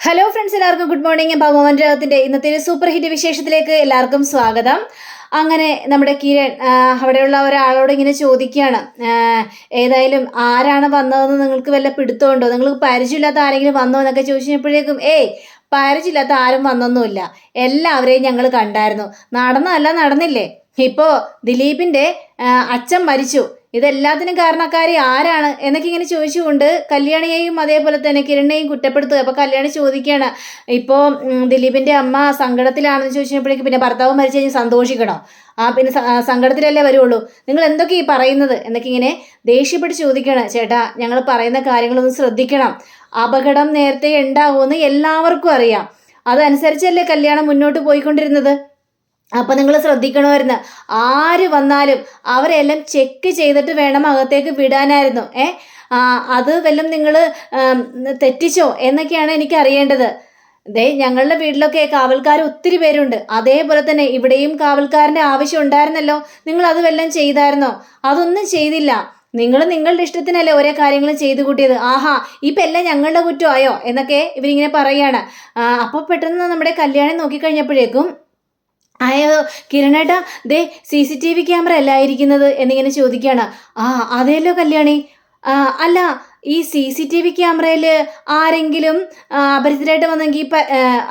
Hello friends, എല്ലാവർക്കും good morning. ഭഗവാൻ രാഗത്തിൻ്റെ ഇന്നത്തെ ഒരു സൂപ്പർ ഹിറ്റ് വിശേഷത്തിലേക്ക് എല്ലാവർക്കും സ്വാഗതം. അങ്ങനെ നമ്മുടെ കിരൺ അവിടെയുള്ള ഒരാളോട് ഇങ്ങനെ ചോദിക്കുകയാണ്, ഏതായാലും ആരാണ് വന്നതെന്ന് നിങ്ങൾക്ക് വല്ല പിടുത്തമുണ്ടോ, നിങ്ങൾക്ക് പരിചയമില്ലാത്ത ആരെങ്കിലും വന്നോ എന്നൊക്കെ ചോദിച്ചപ്പോഴേക്കും പരിചയമില്ലാത്ത ആരും വന്നൊന്നുമില്ല, എല്ലാവരെയും ഞങ്ങൾ കണ്ടായിരുന്നു. നടന്നില്ലേ? ഇപ്പോൾ ദിലീപിൻ്റെ അച്ഛൻ മരിച്ചു, ഇതെല്ലാത്തിനും കാരണക്കാരി ആരാണ് എന്നൊക്കെ ഇങ്ങനെ ചോദിച്ചുകൊണ്ട് കല്യാണിയെയും അതേപോലെ തന്നെ കിരണിനെയും കുറ്റപ്പെടുത്തുക. അപ്പോൾ കല്യാണി ചോദിക്കുകയാണ്, ഇപ്പോൾ ദിലീപിൻ്റെ അമ്മ സങ്കടത്തിലാണെന്ന് ചോദിച്ചപ്പോഴേക്കും പിന്നെ ഭർത്താവ് മരിച്ചു കഴിഞ്ഞാൽ സന്തോഷിക്കണോ? പിന്നെ സങ്കടത്തിലല്ലേ വരുള്ളൂ, നിങ്ങൾ എന്തൊക്കെ ഈ പറയുന്നത് എന്നൊക്കെ ഇങ്ങനെ ദേഷ്യപ്പെട്ട് ചോദിക്കുകയാണ്. ചേട്ടാ, ഞങ്ങൾ പറയുന്ന കാര്യങ്ങളൊന്ന് ശ്രദ്ധിക്കണം, അപകടം നേരത്തെ ഉണ്ടാവുമെന്ന് എല്ലാവർക്കും അറിയാം, അതനുസരിച്ചല്ലേ കല്യാണം മുന്നോട്ട് പോയിക്കൊണ്ടിരുന്നത്. അപ്പം നിങ്ങൾ ശ്രദ്ധിക്കണമായിരുന്നു, ആര് വന്നാലും അവരെല്ലാം ചെക്ക് ചെയ്തിട്ട് വേണം അകത്തേക്ക് വിടാനായിരുന്നു. അത് വല്ലതും നിങ്ങൾ തെറ്റിച്ചോ എന്നൊക്കെയാണ് എനിക്ക് അറിയേണ്ടത്. ഞങ്ങളുടെ വീട്ടിലൊക്കെ കാവൽക്കാർ ഒത്തിരി പേരുണ്ട്, അതേപോലെ തന്നെ ഇവിടെയും കാവൽക്കാരൻ്റെ ആവശ്യം ഉണ്ടായിരുന്നല്ലോ, നിങ്ങൾ അത് വല്ലതും ചെയ്തായിരുന്നോ? അതൊന്നും ചെയ്തില്ല, നിങ്ങൾ നിങ്ങളുടെ ഇഷ്ടത്തിനല്ലേ ഓരോ കാര്യങ്ങളും ചെയ്തു കൂട്ടിയത്. ഇപ്പം എല്ലാം ഞങ്ങളുടെ കുറ്റമായോ എന്നൊക്കെ ഇവരിങ്ങനെ പറയുകയാണ്. അപ്പോൾ പെട്ടെന്ന് നമ്മുടെ കല്യാണം നോക്കിക്കഴിഞ്ഞപ്പോഴേക്കും, അയ്യോ കിരണേട്ടാ, CCTV ക്യാമറ അല്ല ഇരിക്കുന്നത് എന്നിങ്ങനെ ചോദിക്കുകയാണ്. അതേല്ലോ കല്യാണി, അല്ല ഈ CCTV ക്യാമറയിൽ ആരെങ്കിലും അപരിചിതരായിട്ട് വന്നെങ്കിൽ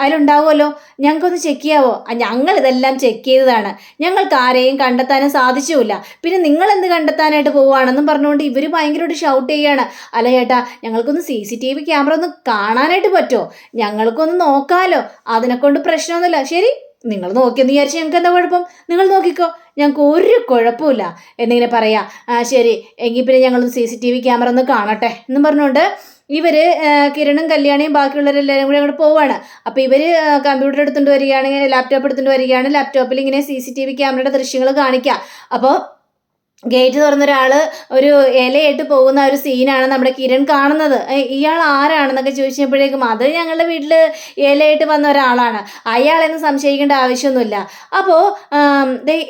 അതിലുണ്ടാവുമല്ലോ, ഞങ്ങൾക്കൊന്ന് ചെക്ക് ചെയ്യാവോ? ഞങ്ങൾ ഇതെല്ലാം ചെക്ക് ചെയ്തതാണ്, ഞങ്ങൾക്ക് ആരെയും കണ്ടെത്താനും സാധിച്ചുമില്ല, പിന്നെ നിങ്ങൾ എന്ത് കണ്ടെത്താനായിട്ട് പോവുകയാണെന്നും പറഞ്ഞുകൊണ്ട് ഇവർ ഭയങ്കരമായിട്ട് ഷൗട്ട് ചെയ്യുകയാണ്. അല്ല ചേട്ടാ, ഞങ്ങൾക്കൊന്ന് CCTV ക്യാമറ ഒന്ന് കാണാനായിട്ട് പറ്റുമോ? ഞങ്ങൾക്കൊന്ന് നോക്കാമല്ലോ, അതിനെക്കൊണ്ട് പ്രശ്നമൊന്നുമില്ല. ശരി, നിങ്ങൾ നോക്കിയെന്ന് വിചാരിച്ച് ഞങ്ങൾക്ക് എന്താ കുഴപ്പം, നിങ്ങൾ നോക്കിക്കോ, ഞങ്ങൾക്ക് ഒരു കുഴപ്പമില്ല എന്നിങ്ങനെ പറയാം. ശരി, എങ്കിൽ പിന്നെ ഞങ്ങളൊന്ന് CCTV ക്യാമറ ഒന്ന് കാണട്ടെ എന്നും പറഞ്ഞുകൊണ്ട് ഇവർ കിരണും കല്യാണിയും ബാക്കിയുള്ളവരെല്ലാവരും കൂടി അങ്ങോട്ട് പോവാണ്. അപ്പോൾ ഇവർ കമ്പ്യൂട്ടർ എടുത്തുകൊണ്ട് വരികയാണെങ്കിൽ ലാപ്ടോപ്പ് എടുത്തുകൊണ്ട് വരികയാണ്, ലാപ്ടോപ്പിൽ ഇങ്ങനെ CCTV ക്യാമറയുടെ ദൃശ്യങ്ങൾ കാണിക്കുക. അപ്പോൾ ഗേറ്റ് തുറന്നൊരാൾ ഒരു ഇലയായിട്ട് പോകുന്ന ഒരു സീനാണ് നമ്മുടെ കിരൺ കാണുന്നത്. ഇയാൾ ആരാണെന്നൊക്കെ ചോദിച്ചപ്പോഴേക്കും അത് ഞങ്ങളുടെ വീട്ടിൽ ഇലയായിട്ട് വന്ന ഒരാളാണ്, അയാളെന്ന് സംശയിക്കേണ്ട ആവശ്യമൊന്നുമില്ല. അപ്പോൾ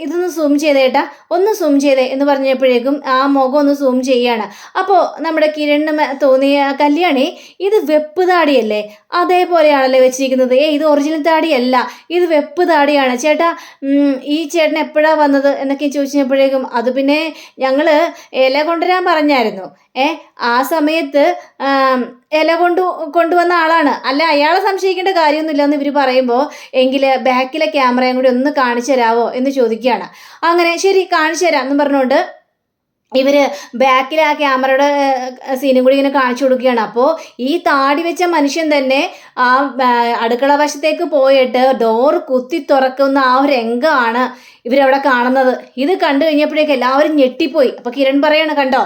ഇതൊന്ന് സൂം ചെയ്തേട്ടാ, ഒന്ന് സൂം ചെയ്തേ എന്ന് പറഞ്ഞപ്പോഴേക്കും ആ മുഖം ഒന്ന് സൂം ചെയ്യാണ്. അപ്പോൾ നമ്മുടെ കിരണിന് തോന്നിയ, കല്യാണി ഇത് വെപ്പ് താടിയല്ലേ, അതേപോലെയാണല്ലേ വെച്ചിരിക്കുന്നത്, ഇത് ഒറിജിനൽ താടിയല്ല, ഇത് വെപ്പ് താടിയാണ് ചേട്ടാ, ഈ ചേട്ടൻ എപ്പോഴാണ് വന്നത് എന്നൊക്കെ ചോദിച്ചപ്പോഴേക്കും അത് പിന്നെ ഞങ്ങൾ ഇല കൊണ്ടുവരാൻ പറഞ്ഞായിരുന്നു, ആ സമയത്ത് ഇല കൊണ്ടുവന്ന ആളാണ്, അല്ല അയാളെ സംശയിക്കേണ്ട കാര്യമൊന്നുമില്ല എന്ന് ഇവർ പറയുമ്പോൾ, എങ്കിൽ ബാക്കിലെ ക്യാമറയും കൂടി ഒന്ന് കാണിച്ചു തരാമോ എന്ന് ചോദിക്കുകയാണ്. അങ്ങനെ ശരി, കാണിച്ചു തരാം എന്നും പറഞ്ഞുകൊണ്ട് ഇവർ ബാക്കിൽ ആ ക്യാമറയുടെ സീനും കൂടി ഇങ്ങനെ കാണിച്ചു കൊടുക്കുകയാണ്. അപ്പോൾ ഈ താടി വെച്ച മനുഷ്യൻ തന്നെ ആ അടുക്കള വശത്തേക്ക് പോയിട്ട് ഡോർ കുത്തി തുറക്കുന്ന ആ ഒരു രംഗമാണ് ഇവരവിടെ കാണുന്നത്. ഇത് കണ്ടു കഴിഞ്ഞപ്പോഴേക്കും എല്ലാവരും ഞെട്ടിപ്പോയി. അപ്പോൾ കിരൺ പറയാണ്, കണ്ടോ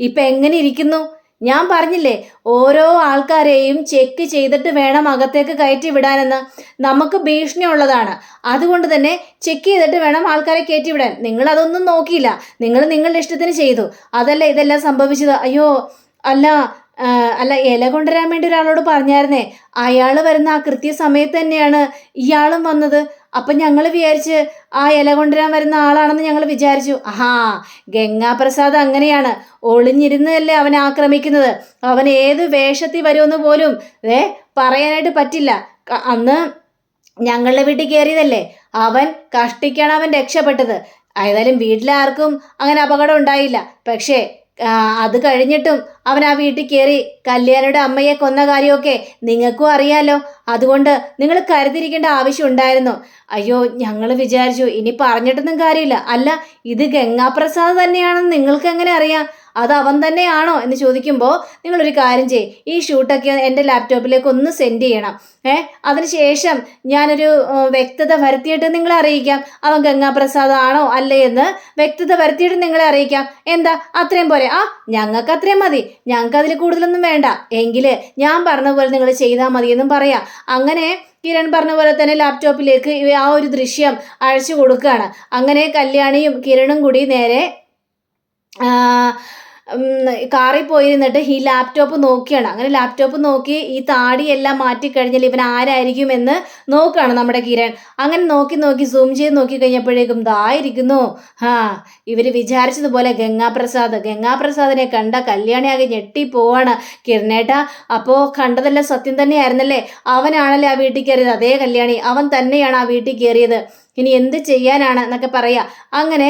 ഇപ്പം എങ്ങനെ ഇരിക്കുന്നു, ഞാൻ പറഞ്ഞില്ലേ ഓരോ ആൾക്കാരെയും ചെക്ക് ചെയ്തിട്ട് വേണം അകത്തേക്ക് കയറ്റി വിടാനെന്ന്, നമുക്ക് ഭീഷണി ഉള്ളതാണ്, അതുകൊണ്ട് തന്നെ ചെക്ക് ചെയ്തിട്ട് വേണം ആൾക്കാരെ കയറ്റി വിടാൻ. നിങ്ങൾ അതൊന്നും നോക്കിയില്ല, നിങ്ങൾ നിങ്ങളുടെ ഇഷ്ടത്തിന് ചെയ്തു, അതല്ല ഇതെല്ലാം സംഭവിച്ചത്. അയ്യോ അല്ല ഇല കൊണ്ടുവരാൻ വേണ്ടി ഒരാളോട് പറഞ്ഞായിരുന്നേ, അയാൾ വരുന്ന ആ കൃത്യസമയത്ത് തന്നെയാണ് ഇയാളും വന്നത്. അപ്പം ഞങ്ങൾ വിചാരിച്ച് ആ ഇല കൊണ്ടുവരാൻ വരുന്ന ആളാണെന്ന് ഞങ്ങൾ വിചാരിച്ചു. ഗംഗാപ്രസാദ് അങ്ങനെയാണ്, ഒളിഞ്ഞിരുന്നല്ലേ അവൻ ആക്രമിക്കുന്നത്, അവൻ ഏത് വേഷത്തിൽ വരുമെന്ന് പോലും പറയാനായിട്ട് പറ്റില്ല. അന്ന് ഞങ്ങളുടെ വീട്ടിൽ കയറിയതല്ലേ, അവൻ കഷ്ടിക്കാണ് അവൻ രക്ഷപ്പെട്ടത്. ഏതായാലും വീട്ടിലാർക്കും അങ്ങനെ അപകടം ഉണ്ടായില്ല, പക്ഷേ അത് കഴിഞ്ഞിട്ടും അവൻ ആ വീട്ടിൽ കയറി കല്യാണിയുടെ അമ്മയെ കൊന്ന കാര്യമൊക്കെ നിങ്ങൾക്കും അറിയാലോ, അതുകൊണ്ട് നിങ്ങൾ കരുതിയിരിക്കേണ്ട ആവശ്യം ഉണ്ടായിരുന്നു. അയ്യോ, ഞങ്ങൾ വിചാരിച്ചു ഇനി പറഞ്ഞിട്ടൊന്നും കാര്യമില്ല. അല്ല, ഇത് ഗംഗാപ്രസാദ് തന്നെയാണെന്ന് നിങ്ങൾക്ക് എങ്ങനെ അറിയാം, അത് അവൻ തന്നെയാണോ എന്ന് ചോദിക്കുമ്പോൾ, നിങ്ങളൊരു കാര്യം ചെയ്യ്, ഈ ഷൂട്ടൊക്കെ എൻ്റെ ലാപ്ടോപ്പിലേക്ക് ഒന്ന് സെൻഡ് ചെയ്യണം, അതിനുശേഷം ഞാനൊരു വ്യക്തത വരുത്തിയിട്ട് നിങ്ങളെ അറിയിക്കാം, അവൻ ഗംഗാപ്രസാദ് ആണോ അല്ലേ എന്ന് വ്യക്തത വരുത്തിയിട്ട് നിങ്ങളെ അറിയിക്കാം. എന്താ, അത്രയും പോരെ? ഞങ്ങൾക്ക് അത്രയും മതി, ഞങ്ങൾക്ക് അതിൽ കൂടുതലൊന്നും വേണ്ട, എങ്കിൽ ഞാൻ പറഞ്ഞ പോലെ നിങ്ങൾ ചെയ്താൽ മതി എന്നും പറയാം. അങ്ങനെ കിരൺ പറഞ്ഞ പോലെ തന്നെ ലാപ്ടോപ്പിലേക്ക് ആ ഒരു ദൃശ്യം അയച്ചു കൊടുക്കുകയാണ്. അങ്ങനെ കല്യാണിയും കിരണും കൂടി നേരെ കാറിൽ പോയിരുന്നിട്ട് ഈ ലാപ്ടോപ്പ് നോക്കിയാണ്. അങ്ങനെ ലാപ്ടോപ്പ് നോക്കി ഈ താടിയെല്ലാം മാറ്റിക്കഴിഞ്ഞാൽ ഇവൻ ആരായിരിക്കും എന്ന് നോക്കുകയാണ് നമ്മുടെ കിരൺ. അങ്ങനെ നോക്കി നോക്കി സൂം ചെയ്ത് നോക്കി കഴിഞ്ഞപ്പോഴേക്കും ഇരിക്കുന്നു ഇവർ വിചാരിച്ചതുപോലെ ഗംഗാപ്രസാദിനെ കണ്ട കല്യാണിയാകെ ഞെട്ടിപ്പോവാണ്. കിരണേട്ട, അപ്പോൾ കണ്ടതെല്ലാം സത്യം തന്നെയായിരുന്നല്ലേ? അവനാണല്ലേ ആ വീട്ടിൽ കയറിയത്? അതേ കല്യാണി, അവൻ തന്നെയാണ് ആ വീട്ടിൽ കയറിയത്. ഇനി എന്ത് ചെയ്യാനാണ് എന്നൊക്കെ പറയാ. അങ്ങനെ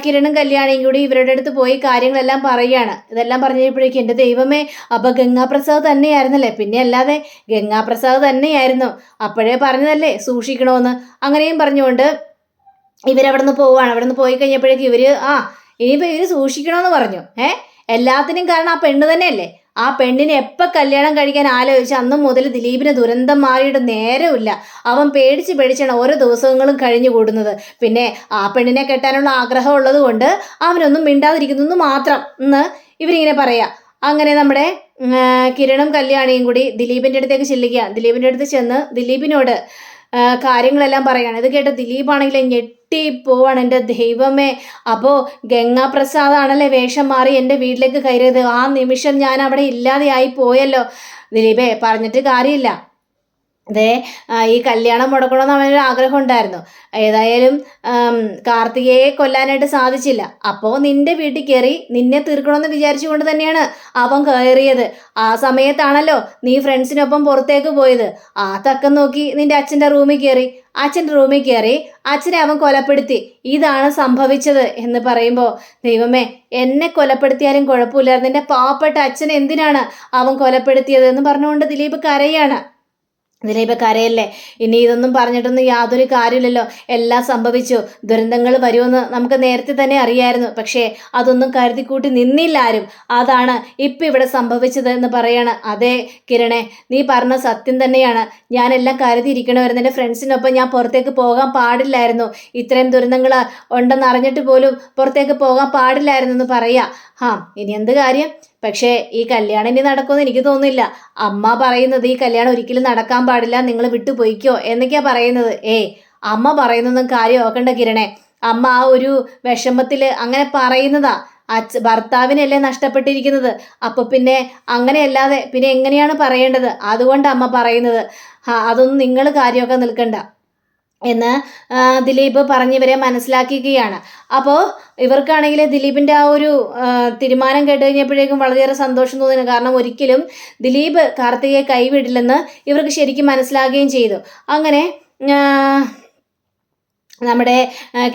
കിരണും കല്യാണിയും കൂടി ഇവരുടെ അടുത്ത് പോയി കാര്യങ്ങളെല്ലാം പറയുകയാണ്. ഇതെല്ലാം പറഞ്ഞപ്പോഴേക്കും എൻ്റെ ദൈവമേ, അപ്പൊ ഗംഗാപ്രസാദ് തന്നെയായിരുന്നല്ലേ? പിന്നെ അല്ലാതെ ഗംഗാപ്രസാദ് തന്നെയായിരുന്നു, അപ്പോഴേ പറഞ്ഞതല്ലേ സൂക്ഷിക്കണമെന്ന്. അങ്ങനെയും പറഞ്ഞുകൊണ്ട് ഇവരവിടെ നിന്ന് പോവുകയാണ്. അവിടെ നിന്ന് പോയി കഴിഞ്ഞപ്പോഴേക്കും ഇവര് ഇനിയിപ്പോൾ ഇവര് സൂക്ഷിക്കണമെന്ന് പറഞ്ഞു. എല്ലാത്തിനും കാരണം ആ പെണ്ണ് തന്നെയല്ലേ? ആ പെണ്ണിനെ എപ്പോൾ കല്യാണം കഴിക്കാൻ ആലോചിച്ച് അന്നും മുതൽ ദിലീപിന് ദുരന്തം മാറിയിട്ട് നേരമില്ല. അവൻ പേടിച്ചാണ് ഓരോ ദിവസങ്ങളും കഴിഞ്ഞു കൂടുന്നത്. പിന്നെ ആ പെണ്ണിനെ കെട്ടാനുള്ള ആഗ്രഹം ഉള്ളത് കൊണ്ട് അവനൊന്നും മിണ്ടാതിരിക്കുന്നു മാത്രം എന്ന് ഇവരിങ്ങനെ പറയാ. അങ്ങനെ നമ്മുടെ കിരണും കല്യാണിയും കൂടി ദിലീപിൻ്റെ അടുത്തേക്ക് ചെല്ലുക. ദിലീപിൻ്റെ അടുത്ത് ചെന്ന് ദിലീപിനോട് കാര്യങ്ങളെല്ലാം പറയാണ്. ഇത് കേട്ട ദിലീപാണെങ്കിൽ ഞെട്ടിപ്പോവാണ്. എൻ്റെ ദൈവമേ, അപ്പോൾ ഗംഗാപ്രസാദാണല്ലേ വേഷം മാറി എൻ്റെ വീട്ടിലേക്ക് കയറിയത്? ആ നിമിഷം ഞാൻ അവിടെ ഇല്ലാതെയായി പോയല്ലോ. ദിലീപേ, പറഞ്ഞിട്ട് കാര്യമില്ല. ഈ കല്യാണം മുടക്കണമെന്ന് അവനൊരു ആഗ്രഹം ഉണ്ടായിരുന്നു. ഏതായാലും കാർത്തികയെ കൊല്ലാനായിട്ട് സാധിച്ചില്ല. അപ്പോൾ നിന്റെ വീട്ടിൽ കയറി നിന്നെ തീർക്കണമെന്ന് വിചാരിച്ചുകൊണ്ട് തന്നെയാണ് അവൻ കയറിയത്. ആ സമയത്താണല്ലോ നീ ഫ്രണ്ട്സിനൊപ്പം പുറത്തേക്ക് പോയത്. ആ തക്കം നോക്കി നിന്റെ അച്ഛൻ്റെ റൂമിൽ കയറി. അച്ഛനെ അവൻ കൊലപ്പെടുത്തി. ഇതാണ് സംഭവിച്ചത് എന്ന് പറയുമ്പോൾ, ദൈവമേ, എന്നെ കൊലപ്പെടുത്തിയാലും കുഴപ്പമില്ലായിരുന്നു, നിന്റെ പാവപ്പെട്ട അച്ഛനെ എന്തിനാണ് അവൻ കൊലപ്പെടുത്തിയത് എന്ന് പറഞ്ഞുകൊണ്ട് ദിലീപ് കരയാണ്. ദിലീപ് കരയല്ലേ, ഇനി ഇതൊന്നും പറഞ്ഞിട്ടൊന്നും യാതൊരു കാര്യമില്ലല്ലോ, എല്ലാം സംഭവിച്ചു, ദുരന്തങ്ങൾ വരുമെന്ന് നമുക്ക് നേരത്തെ തന്നെ അറിയായിരുന്നു. പക്ഷേ അതൊന്നും കരുതിക്കൂട്ടി നിന്നില്ല ആരും. അതാണ് ഇപ്പം ഇവിടെ സംഭവിച്ചത് എന്ന് പറയാണ്. അതെ കിരണേ, നീ പറഞ്ഞ സത്യം തന്നെയാണ്. ഞാനെല്ലാം കരുതിയിരിക്കണമായിരുന്നു. എൻ്റെ ഫ്രണ്ട്സിനൊപ്പം ഞാൻ പുറത്തേക്ക് പോകാൻ പാടില്ലായിരുന്നു. ഇത്രയും ദുരന്തങ്ങൾ ഉണ്ടെന്ന് അറിഞ്ഞിട്ട് പോലും പുറത്തേക്ക് പോകാൻ പാടില്ലായിരുന്നു എന്ന് പറയാ. ഇനി എന്ത് കാര്യം? പക്ഷേ ഈ കല്യാണം ഇനി നടക്കുമെന്ന് എനിക്ക് തോന്നുന്നില്ല. അമ്മ പറയുന്നത് ഈ കല്യാണം ഒരിക്കലും നടക്കാൻ പാടില്ല, നിങ്ങൾ വിട്ടുപോയിക്കോ എന്നൊക്കെയാ പറയുന്നത്. അമ്മ പറയുന്നതൊന്നും കാര്യം ഓക്കണ്ട കിരണേ. അമ്മ ആ ഒരു വിഷമത്തിൽ അങ്ങനെ പറയുന്നതാ. ഭർത്താവിനല്ലേ നഷ്ടപ്പെട്ടിരിക്കുന്നത്. അപ്പൊ പിന്നെ അങ്ങനെയല്ലാതെ പിന്നെ എങ്ങനെയാണ് പറയേണ്ടത്? അതുകൊണ്ട് അമ്മ പറയുന്നത്. അതൊന്നും നിങ്ങൾ കാര്യമൊക്കെ നിൽക്കണ്ട എന്ന് ദിലീപ് പറഞ്ഞിവരെ മനസ്സിലാക്കുകയാണ്. അപ്പോൾ ഇവർക്കാണെങ്കിൽ ദിലീപിൻ്റെ ആ ഒരു തീരുമാനം കേട്ട് കഴിഞ്ഞപ്പോഴേക്കും വളരെയേറെ സന്തോഷം തോന്നുന്നു. കാരണം ഒരിക്കലും ദിലീപ് കാർത്തികയെ കൈവിടില്ലെന്ന് ഇവർക്ക് ശരിക്കും മനസ്സിലാകുകയും ചെയ്തു. അങ്ങനെ നമ്മുടെ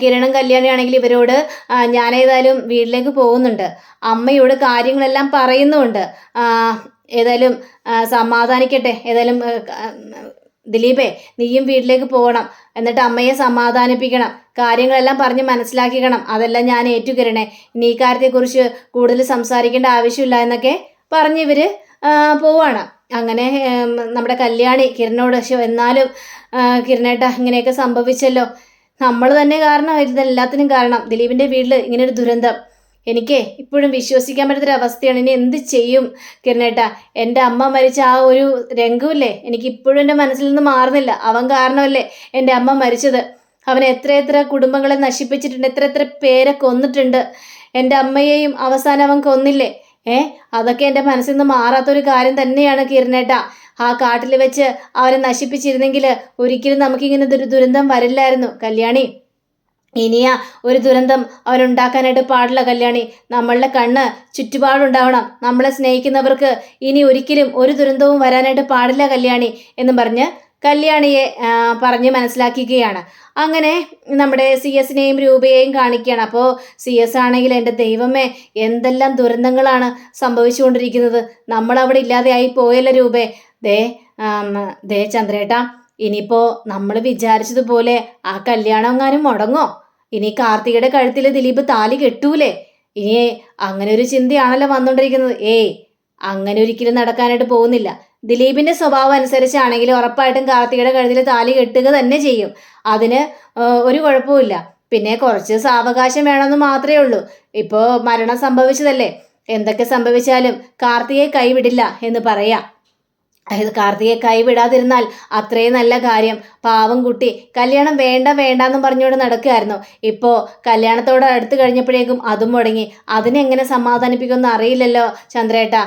കിരണും കല്യാണിയാണെങ്കിൽ ഇവരോട് ഞാനേതായാലും വീട്ടിലേക്ക് പോകുന്നുണ്ട്, അമ്മയോട് കാര്യങ്ങളെല്ലാം പറയുന്നുമുണ്ട്, ഏതായാലും സമാധാനിക്കട്ടെ, ഏതായാലും ദിലീപേ നീയും വീട്ടിലേക്ക് പോകണം, എന്നിട്ട് അമ്മയെ സമാധാനിപ്പിക്കണം, കാര്യങ്ങളെല്ലാം പറഞ്ഞ് മനസ്സിലാക്കിക്കണം, അതെല്ലാം ഞാൻ ഏറ്റുകിരണേ, ഇനി ഈ കാര്യത്തെക്കുറിച്ച് കൂടുതൽ സംസാരിക്കേണ്ട ആവശ്യമില്ല എന്നൊക്കെ പറഞ്ഞ് ഇവർ പോവാണ്. അങ്ങനെ നമ്മുടെ കല്യാണി കിരണോട് എന്നാലും കിരണേട്ട ഇങ്ങനെയൊക്കെ സംഭവിച്ചല്ലോ, നമ്മൾ തന്നെ കാരണം, ഇതെല്ലാത്തിനും കാരണം ദിലീപിൻ്റെ വീട്ടിൽ ഇങ്ങനൊരു ദുരന്തം, എനിക്ക് ഇപ്പോഴും വിശ്വസിക്കാൻ പറ്റാത്തൊരവസ്ഥയാണ്. ഇനി എന്ത് ചെയ്യും കിരണേട്ട? എൻ്റെ അമ്മ മരിച്ച ആ ഒരു രംഗമില്ലേ, എനിക്ക് ഇപ്പോഴും എൻ്റെ മനസ്സിൽ നിന്ന് മാറുന്നില്ല. അവൻ കാരണമല്ലേ എൻ്റെ അമ്മ മരിച്ചത്. അവൻ എത്ര കുടുംബങ്ങളെ നശിപ്പിച്ചിട്ടുണ്ട്, എത്ര പേരെ കൊന്നിട്ടുണ്ട്. എൻ്റെ അമ്മയെയും അവസാനം അവൻ കൊന്നില്ലേ? അതൊക്കെ എൻ്റെ മനസ്സിൽ നിന്ന് മാറാത്തൊരു കാര്യം തന്നെയാണ് കിരണേട്ട. ആ കാട്ടിൽ വെച്ച് അവരെ നശിപ്പിച്ചിരുന്നെങ്കിൽ ഒരിക്കലും നമുക്കിങ്ങനെ ഒരു ദുരന്തം വരില്ലായിരുന്നു കല്യാണി. ഇനിയാ ഒരു ദുരന്തം അവനുണ്ടാക്കാനായിട്ട് പാടില്ല കല്യാണി. നമ്മളുടെ കണ്ണ് ചുറ്റുപാടുണ്ടാവണം. നമ്മളെ സ്നേഹിക്കുന്നവർക്ക് ഇനി ഒരിക്കലും ഒരു ദുരന്തവും വരാനായിട്ട് പാടില്ല കല്യാണി എന്നും പറഞ്ഞ് കല്യാണിയെ പറഞ്ഞ് മനസ്സിലാക്കുകയാണ്. അങ്ങനെ നമ്മുടെ CS-നെയും രൂപയെയും കാണിക്കുകയാണ്. അപ്പോൾ CS ആണെങ്കിൽ എൻ്റെ ദൈവമേ എന്തെല്ലാം ദുരന്തങ്ങളാണ് സംഭവിച്ചുകൊണ്ടിരിക്കുന്നത്, നമ്മളവിടെ ഇല്ലാതെയായി പോയല്ലോ രൂപേ. ദേ ചന്ദ്രേട്ടാ, ഇനിയിപ്പോൾ നമ്മൾ വിചാരിച്ചതുപോലെ ആ കല്യാണം എങ്ങാനും മുടങ്ങോ? ഇനി കാർത്തികയുടെ കഴുത്തിൽ ദിലീപ് താലി കെട്ടൂലേ? ഇനി അങ്ങനെ ഒരു ചിന്തയാണല്ലോ വന്നുകൊണ്ടിരിക്കുന്നത്. അങ്ങനെ ഒരിക്കലും നടക്കാനായിട്ട് പോകുന്നില്ല. ദിലീപിൻ്റെ സ്വഭാവം അനുസരിച്ചാണെങ്കിൽ ഉറപ്പായിട്ടും കാർത്തികയുടെ കഴുത്തിൽ താലി കെട്ടുക തന്നെ ചെയ്യും. അതിന് ഒരു കുഴപ്പമില്ല. പിന്നെ കുറച്ച് സാവകാശം വേണമെന്ന് മാത്രമേ ഉള്ളൂ. ഇപ്പോൾ മരണം സംഭവിച്ചതല്ലേ, എന്തൊക്കെ സംഭവിച്ചാലും കാർത്തികയെ കൈവിടില്ല എന്ന് പറയാം. അതായത് കാർത്തികയെ കൈവിടാതിരുന്നാൽ അത്രയും നല്ല കാര്യം. പാവം കുട്ടി കല്യാണം വേണ്ട വേണ്ടാന്നും പറഞ്ഞുകൊണ്ട് നടക്കുകയായിരുന്നു. ഇപ്പോൾ കല്യാണത്തോട് അടുത്ത് കഴിഞ്ഞപ്പോഴേക്കും അതും മുടങ്ങി. അതിനെങ്ങനെ സമാധാനിപ്പിക്കുമെന്ന് അറിയില്ലല്ലോ ചന്ദ്രേട്ടാ.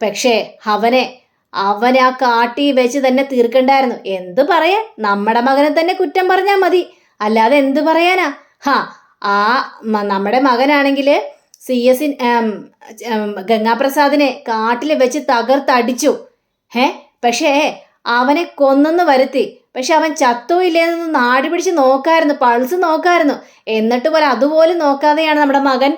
പക്ഷേ അവനെ ആ കാട്ടി വെച്ച് തന്നെ തീർക്കണ്ടായിരുന്നു. എന്ത് പറയാൻ, നമ്മുടെ മകനെ തന്നെ കുറ്റം പറഞ്ഞാൽ മതി, അല്ലാതെ എന്ത് പറയാനാ? ആ നമ്മുടെ മകനാണെങ്കിൽ CS ഗംഗാപ്രസാദിനെ കാട്ടിൽ വെച്ച് തകർത്തടിച്ചു. പക്ഷേ അവനെ കൊന്നെന്ന് വരുത്തി. പക്ഷെ അവൻ ചത്തോ ഇല്ലേന്ന് നാടി പിടിച്ച് നോക്കായിരുന്നു, പൾസ് നോക്കായിരുന്നു. എന്നിട്ട് പോലെ അതുപോലും നോക്കാതെയാണ് നമ്മുടെ മകൻ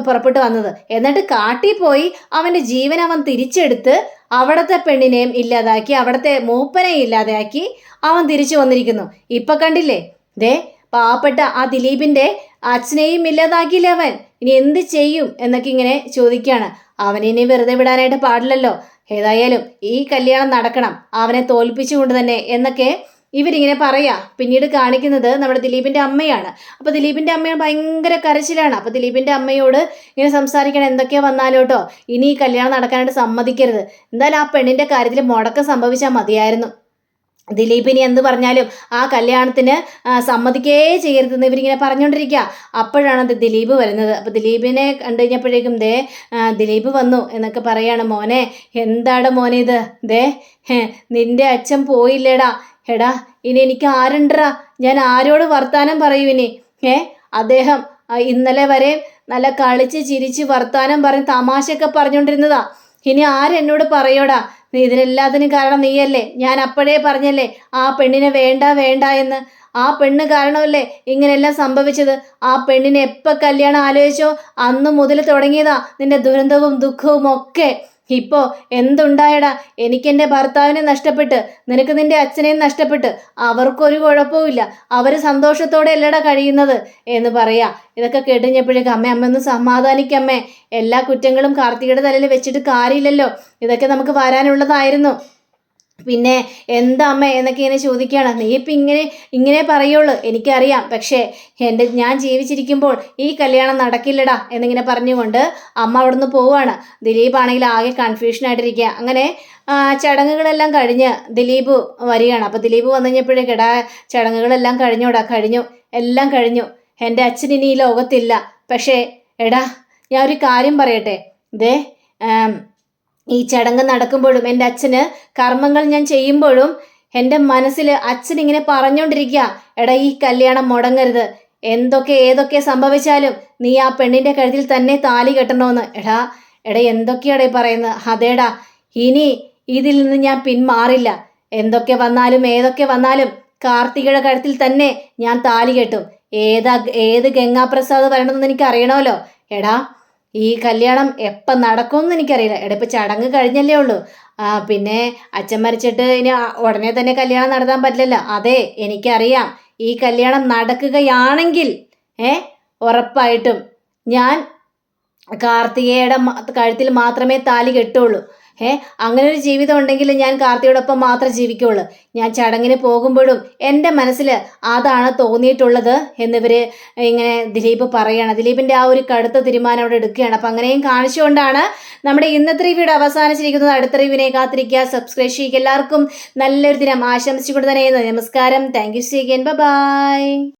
പുറപ്പെട്ടു വന്നത്. എന്നിട്ട് കാട്ടിൽ പോയി അവൻ്റെ ജീവൻ അവൻ തിരിച്ചെടുത്ത് അവിടുത്തെ പെണ്ണിനെയും ഇല്ലാതാക്കി, അവിടുത്തെ മൂപ്പനെയും ഇല്ലാതാക്കി അവൻ തിരിച്ചു വന്നിരിക്കുന്നു. ഇപ്പൊ കണ്ടില്ലേ, ദേ പാവപ്പെട്ട ആ ദിലീപിന്റെ അച്ഛനെയും ഇല്ലാതാക്കിയില്ലേ അവൻ. ഇനി എന്ത് ചെയ്യും എന്നൊക്കെ ഇങ്ങനെ ചോദിക്കുകയാണ്. അവനിനി വെറുതെ വിടാനായിട്ട് പാടില്ലല്ലോ. ഏതായാലും ഈ കല്യാണം നടക്കണം, അവനെ തോൽപ്പിച്ചുകൊണ്ട് തന്നെ എന്നൊക്കെ ഇവരിങ്ങനെ പറയാ. പിന്നീട് കാണിക്കുന്നത് നമ്മുടെ ദിലീപിന്റെ അമ്മയാണ്. അപ്പൊ ദിലീപിന്റെ അമ്മ ഭയങ്കര കരച്ചിലാണ്. അപ്പൊ ദിലീപിന്റെ അമ്മയോട് ഇങ്ങനെ സംസാരിക്കണം, എന്തൊക്കെയാ വന്നാലും കേട്ടോ, ഇനി ഈ കല്യാണം നടക്കാനായിട്ട് സമ്മതിക്കരുത്. എന്തായാലും ആ പെണ്ണിന്റെ കാര്യത്തിൽ മുടക്കം സംഭവിച്ചാൽ മതിയായിരുന്നു. ദിലീപിനി എന്ത് പറഞ്ഞാലും ആ കല്യാണത്തിന് സമ്മതിക്കേ ചെയ്യരുതെന്ന് ഇവരിങ്ങനെ പറഞ്ഞുകൊണ്ടിരിക്കുക. അപ്പോഴാണ് ദിലീപ് വരുന്നത്. അപ്പോൾ ദിലീപിനെ കണ്ടു കഴിഞ്ഞപ്പോഴേക്കും ദിലീപ് വന്നു എന്നൊക്കെ പറയാണ്. മോനെ, എന്താണ് മോനെ ഇത്? നിന്റെ അച്ഛൻ പോയില്ലേടാ. എടാ, ഇനി എനിക്ക് ആരുണ്ടടാ? ഞാൻ ആരോട് വർത്താനം പറയൂ ഇനി? അദ്ദേഹം ഇന്നലെ വരെ നല്ല കളിച്ച് ചിരിച്ച് വർത്താനം പറഞ്ഞ് തമാശയൊക്കെ പറഞ്ഞുകൊണ്ടിരുന്നതാ. ഇനി ആരെന്നോട് പറയോടാ? ഇതിനെല്ലാത്തിനും കാരണം നീയല്ലേ. ഞാൻ അപ്പോഴേ പറഞ്ഞല്ലേ ആ പെണ്ണിനെ വേണ്ട വേണ്ട എന്ന്. ആ പെണ്ണ് കാരണമല്ലേ ഇങ്ങനെല്ലാം സംഭവിച്ചത്. ആ പെണ്ണിനെ എപ്പോൾ കല്യാണം ആലോചിച്ചോ അന്ന് മുതൽ തുടങ്ങിയതാ നിന്റെ ദുരന്തവും ദുഃഖവും ഒക്കെ. ഇപ്പോൾ എന്തുണ്ടായടാ? എനിക്കെൻ്റെ ഭർത്താവിനെ നഷ്ടപ്പെട്ട്, നിനക്ക് നിന്റെ അച്ഛനെയും നഷ്ടപ്പെട്ട്. അവർക്കൊരു കുഴപ്പവുമില്ല, അവർ സന്തോഷത്തോടെ അല്ലടാ കഴിയുന്നത് എന്ന് പറയാ. ഇതൊക്കെ കേട്ടുകഴിഞ്ഞപ്പോഴേക്കും അമ്മ ഒന്ന് സമാധാനിക്കമ്മേ. എല്ലാ കുറ്റങ്ങളും കാർത്തികയുടെ തലയിൽ വെച്ചിട്ട് കാര്യമില്ലല്ലോ. ഇതൊക്കെ നമുക്ക് വരാനുള്ളതായിരുന്നു. പിന്നെ എന്താ അമ്മ എന്നൊക്കെ ഇങ്ങനെ ചോദിക്കുകയാണ്. നീ ഇപ്പം ഇങ്ങനെ പറയുള്ളൂ, എനിക്കറിയാം. പക്ഷേ ഞാൻ ജീവിച്ചിരിക്കുമ്പോൾ ഈ കല്യാണം നടക്കില്ലടാ എന്നിങ്ങനെ പറഞ്ഞുകൊണ്ട് അമ്മ അവിടെ നിന്ന് പോവുകയാണ്. ദിലീപ് ആണെങ്കിൽ ആകെ കൺഫ്യൂഷനായിട്ടിരിക്കുക. അങ്ങനെ ചടങ്ങുകളെല്ലാം കഴിഞ്ഞ് ദിലീപ് വരികയാണ്. അപ്പോൾ ദിലീപ് വന്നു കഴിഞ്ഞപ്പോഴേക്കെടാ ചടങ്ങുകളെല്ലാം കഴിഞ്ഞു, എല്ലാം കഴിഞ്ഞു. എൻ്റെ അച്ഛൻ ഇനി ഈ ലോകത്തില്ല. പക്ഷേ എടാ, ഞാൻ ഒരു കാര്യം പറയട്ടെ. ഈ ചടങ്ങ് നടക്കുമ്പോഴും എൻ്റെ അച്ഛന് കർമ്മങ്ങൾ ഞാൻ ചെയ്യുമ്പോഴും എൻ്റെ മനസ്സിൽ അച്ഛൻ ഇങ്ങനെ പറഞ്ഞുകൊണ്ടിരിക്കുക, എടാ ഈ കല്യാണം മുടങ്ങരുത്. ഏതൊക്കെ സംഭവിച്ചാലും നീ ആ പെണ്ണിൻ്റെ കഴുത്തിൽ തന്നെ താലി കെട്ടണമെന്ന്. എടാ എന്തൊക്കെയാടേ പറയുന്നത്? അതേടാ, ഇനി ഇതിൽ നിന്ന് ഞാൻ പിന്മാറില്ല. എന്തൊക്കെ വന്നാലും കാർത്തികയുടെ കഴുത്തിൽ തന്നെ ഞാൻ താലി കെട്ടും. ഏത് ഗംഗാപ്രസാദ് വരണമെന്ന് എനിക്ക് അറിയണമല്ലോ. എടാ, ഈ കല്യാണം എപ്പം നടക്കുമെന്ന് എനിക്കറിയില്ല. ഇപ്പം ചടങ്ങ് കഴിഞ്ഞല്ലേ ഉള്ളൂ. പിന്നെ അച്ഛൻ മരിച്ചിട്ട് ഇനി ഉടനെ തന്നെ കല്യാണം നടത്താൻ പറ്റില്ലല്ലോ. അതെ, എനിക്കറിയാം. ഈ കല്യാണം നടക്കുകയാണെങ്കിൽ ഉറപ്പായിട്ടും ഞാൻ കാർത്തികയുടെ കഴുത്തിൽ മാത്രമേ താലി കെട്ടുള്ളൂ. അങ്ങനെ ഒരു ജീവിതം ഉണ്ടെങ്കിൽ ഞാൻ കാർത്തികയോടൊപ്പം മാത്രമേ ജീവിക്കുള്ളൂ. ഞാൻ ചടങ്ങിന് പോകുമ്പോഴും എൻ്റെ മനസ്സിൽ അതാണ് തോന്നിയിട്ടുള്ളത് എന്നിവർ ഇങ്ങനെ ദിലീപ് പറയുകയാണ്. ദിലീപിൻ്റെ ആ ഒരു കടുത്ത തീരുമാനം അവിടെ എടുക്കുകയാണ്. അപ്പം അങ്ങനെയും കാണിച്ചുകൊണ്ടാണ് നമ്മുടെ ഇന്നത്തെ റിവ്യൂടെ അവസാനിച്ചിരിക്കുന്നത്. അടുത്ത റിവ്യൂവിനെ കാത്തിരിക്കുക, സബ്സ്ക്രൈബ് ചെയ്യുക. എല്ലാവർക്കും നല്ലൊരു ദിനം ആശംസിച്ചുകൊണ്ട് തന്നെ നമസ്കാരം. Thank you. See again. By.